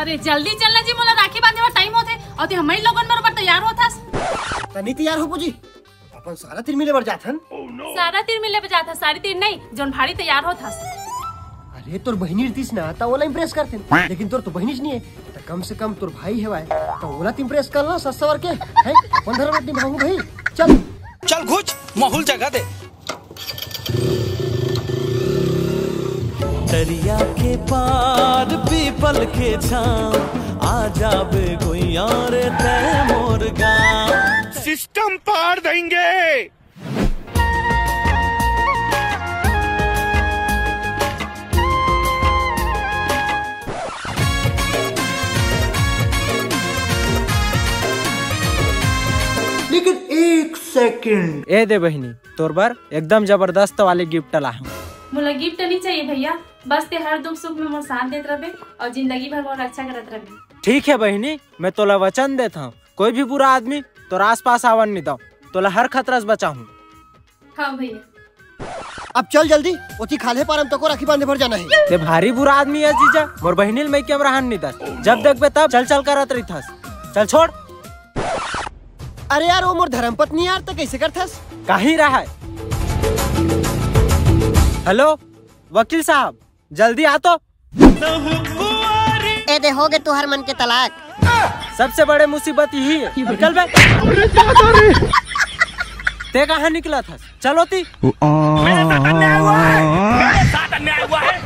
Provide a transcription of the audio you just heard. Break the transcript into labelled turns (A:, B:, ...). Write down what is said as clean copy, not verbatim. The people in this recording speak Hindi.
A: अरे जल्दी चलना जी, मोला राखी बांधे में टाइम होते और ते हमई लोगन बरोबर तैयार होथास।
B: तनी तैयार हो पूजी, अपन सारा तीर मिले बर जाथन।
A: सारा तीर मिले बजाता, सारी तीर नहीं जोन भारी तैयार होथास।
B: अरे तोर बहिनी दिस ना ता ओला इम्प्रेस करते, लेकिन तोर तो बहिनी नहीं है, तो कम से कम तोर भाई है वाय, तो ओला इम्प्रेस कर लो सस्वर के है। अपन धर्म अपनी भाऊ भाई चल
C: चल घुच माहौल जगह दे।
D: दरिया के पार पीपल के छांव आ जाबे कोई और ते मोर गाँव।
C: सिस्टम पार देंगे।
B: लेकिन एक सेकंड
E: ए दे बहिनी, तोर बार एकदम जबरदस्त वाले गिफ्ट ला हूँ।
A: मोला गिफ्ट नहीं चाहिए भैया, बस ते हर दुख सुख में मोर साथ देत रहे और जिंदगी भर मोर रक्षा करत रहे।
E: ठीक है बहिनी, मैं तोला वचन देता हूँ, कोई भी बुरा आदमी तोर आस पास आवन नहीं दो, तोला हर खतरा से बचाऊं।
A: हाँ भैया।
B: अब चल जल्दी, ओती खाले पारम तको राखी बांधे भर जाना है।
E: ते भारी बुरा आदमी है जीजा, मोर बहिनी मैं क्यों रहन नहीं दस, जब देखबे तब चल चल करत रही थस। चल छोड़।
B: अरे यार वो मोर धर्म पत्नी यार, तो कैसे करथस?
E: कहीं रहा है। हेलो वकील साहब, जल्दी आ तो।
B: ए दे हो गए तुहर मन के तलाक।
E: सबसे बड़े मुसीबत यही है, निकल बे। ते कहाँ निकला था? चलो ती।
C: मेरे साथ अन्याय हुआ है।